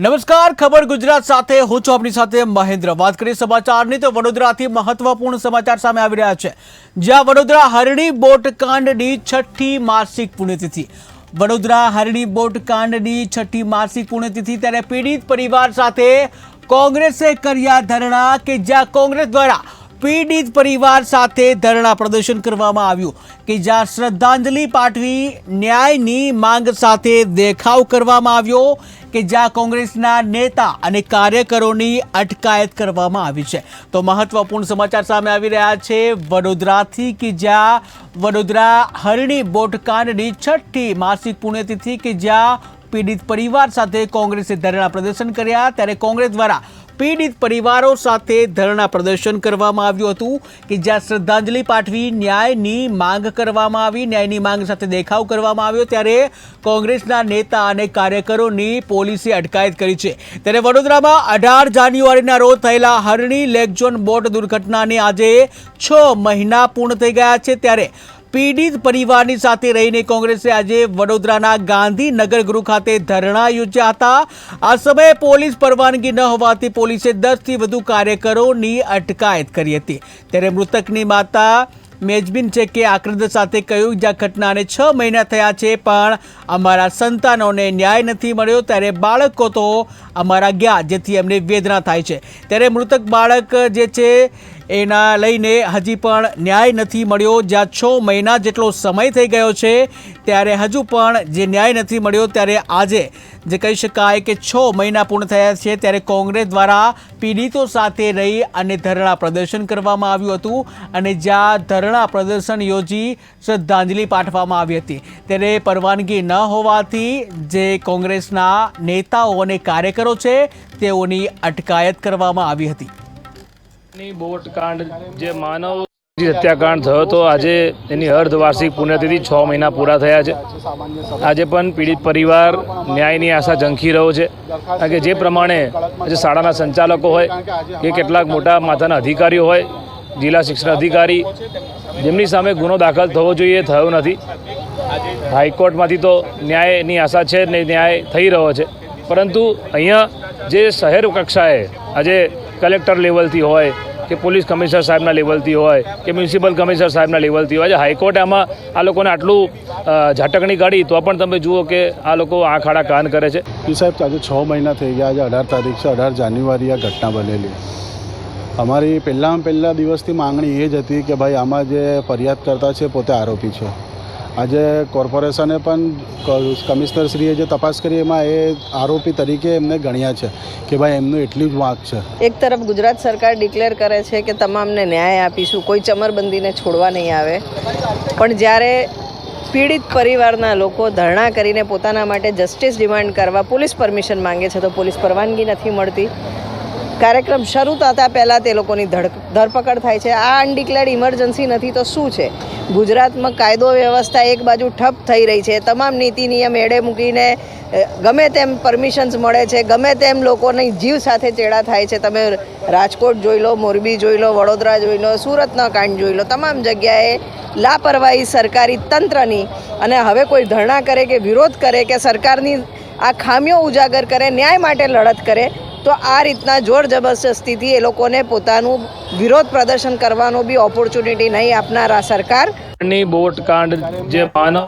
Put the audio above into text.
નમસ્કાર, ખબર ગુજરાત સાથે હું છું આપની સાથે મહેન્દ્ર। વાત કરીએ સમાચારની તો વડોદરાથી મહત્વપૂર્ણ સમાચાર સામે આવી રહ્યા છે, જ્યાં વડોદરા હરણી બોટકાંડની 6ઠ્ઠી માસિક પુણ્યતિથિ। વડોદરા હરણી બોટકાંડની 6ઠ્ઠી માસિક પુણ્યતિથિ ત્યારે પીડિત પરિવાર સાથે કોંગ્રેસે કર્યા ધરણા કે જ્યાં કોંગ્રેસ દ્વારા પીડિત પરિવાર સાથે ધરણા પ્રદર્શન કરવામાં આવ્યું કે જ્યાં શ્રદ્ધાંજલિ પાઠવી ન્યાયની માંગ સાથે દેખાવ કરવામાં આવ્યો કે જ્યાં કોંગ્રેસના નેતા અને કાર્યકરોની અટકાયત કરવામાં આવી છે। તો મહત્વપૂર્ણ સમાચાર સામે આવી રહ્યા છે વડોદરાથી કે જ્યાં વડોદરા હરણી બોટકાંડની 6ઠ્ઠી માસિક પુણ્યતિથિ કે જ્યાં પીડિત પરિવાર સાથે કોંગ્રેસે ધરણા પ્રદર્શન કર્યા, ત્યારે કોંગ્રેસ દ્વારા પીડિત પરિવારો સાથે ધરણા પ્રદર્શન કરવામાં આવ્યું હતું કે જ્યાં શ્રદ્ધાંજલિ પાઠવી ન્યાયની માંગ કરવામાં આવી, ન્યાયની માંગ સાથે દેખાવ કરવામાં આવ્યો। ત્યારે કોંગ્રેસના નેતા અને કાર્યકરોની પોલીસે અટકાયત કરી છે। ત્યારે વડોદરામાં 18 જાન્યુઆરીના રોજ થયેલા હરણી લેકઝોન બોટ દુર્ઘટનાને આજે 6 મહિના પૂર્ણ થઈ ગયા છે। ત્યારે પીડિત પરિવારની સાથે રહીને કોંગ્રેસે આજે વડોદરાના ગાંધીનગર ગૃહ ખાતે ધરણા યોજ્યા હતા। આ સમયે પોલીસ પરવાનગી ન હોવાથી પોલીસે 10થી વધુ કાર્યકરોની અટકાયત કરી હતી। ત્યારે મૃતકની માતા મેજબીન છે કે આક્રોશ સાથે કહ્યું, જ્યાં ઘટનાને 6 મહિના થયા છે પણ અમારા સંતાનોને ન્યાય નથી મળ્યો, ત્યારે બાળકો તો અમારા ગયા, જેથી અમને વેદના થાય છે। ત્યારે મૃતક બાળક જે છે એના લઈને હજી પણ ન્યાય નથી મળ્યો, જ્યાં 6 મહિના જેટલો સમય થઈ ગયો છે ત્યારે હજુ પણ જે ન્યાય નથી મળ્યો। ત્યારે આજે જે કહી શકાય કે 6 મહિના પૂર્ણ થયા છે, ત્યારે કોંગ્રેસ દ્વારા પીડિતો સાથે રહી અને ધરણા પ્રદર્શન કરવામાં આવ્યું હતું અને જ્યાં ધરણા પ્રદર્શન યોજી શ્રદ્ધાંજલિ પાઠવવામાં આવી હતી। ત્યારે પરવાનગી ન હોવાથી જે કોંગ્રેસના નેતાઓ અને કાર્યકરો છે તેઓની અટકાયત કરવામાં આવી હતી। બોટકાંડ જે માનવ હત્યાકાંડ થયો હતો, આજે એની અર્ધવાર્ષિક પુણ્યતિથિ 6 મહિના પૂરા થયા છે। આજે પણ પીડિત પરિવાર ન્યાયની આશા ઝંખી રહ્યો છે, કારણ કે જે પ્રમાણે આજે શાળાના સંચાલકો હોય કે કેટલાક મોટા માથાના અધિકારીઓ હોય, જિલ્લા શિક્ષણ અધિકારી, જેમની સામે ગુનો દાખલ થવો જોઈએ થયો નથી। હાઈકોર્ટમાંથી તો ન્યાયની આશા છે ને ન્યાય થઈ રહ્યો છે, પરંતુ અહીંયા જે શહેર કક્ષાએ આજે કલેક્ટર લેવલથી હોય કે પોલીસ કમિશનર સાહેબના લેવલથી હોય કે મ્યુનિસિપલ કમિશનર સાહેબના લેવલથી હોય, આજે હાઈકોર્ટે આમાં આ લોકોને આટલું ઝાટકણી કાઢી તો પણ તમે જુઓ કે આ લોકો આંખ આડા કાન કરે છે। સાહેબ આજે 6 મહિના થઈ ગયા। આજે 18 તારીખ છે, 18 જાન્યુઆરી આ ઘટના બનેલી। અમારી પહેલા દિવસથી માંગણી એ જ હતી કે ભાઈ આમાં જે ફરિયાદ કરતા છે પોતે આરોપી છે। આજે કોર્પોરેશને પણ કમિશનરશ્રીએ જે તપાસ કરી એમાં એ આરોપી તરીકે એમને ગણ્યા છે કે ભાઈ એમનું એટલી જ વાંક છે। એક તરફ ગુજરાત સરકાર ડિક્લેર કરે છે કે તમામને ન્યાય આપીશું, કોઈ ચમરબંધીને છોડવા નહીં આવે, પણ જ્યારે પીડિત પરિવારના લોકો ધરણા કરીને પોતાના માટે જસ્ટિસ ડિમાન્ડ કરવા પોલીસ પરમિશન માંગે છે તો પોલીસ પરવાનગી નથી મળતી। કાર્યક્રમ શરૂ થતાં પહેલાં તે લોકોની ધરપકડ થાય છે। આ અનડિક્લેર્ડ ઇમરજન્સી નથી તો શું છે? ગુજરાતમાં કાયદો વ્યવસ્થા એક બાજુ ઠપ થઈ રહી છે, તમામ નીતિ નિયમ એડે મૂકીને ગમે તેમ પરમિશન્સ મળે છે, ગમે તેમ લોકોની જીવ સાથે ચેડા થાય છે। તમે રાજકોટ જોઈ લો, મોરબી જોઈ લો, વડોદરા જોઈ લો, સુરતનો કાંડ જોઈ લો, તમામ જગ્યાએ લાપરવાહી સરકારી તંત્રની, અને હવે કોઈ ધરણા કરે કે વિરોધ કરે કે સરકારની આ ખામીઓ ઉજાગર કરે, ન્યાય માટે લડત કરે તો આ રીતના જોર જબરદસ્તીથી એ લોકોને પોતાનું વિરોધ પ્રદર્શન કરવાનો બી ઓપોર્ચ્યુનિટી નહીં આપનાર આ સરકાર। બોટકાંડ જે માનવ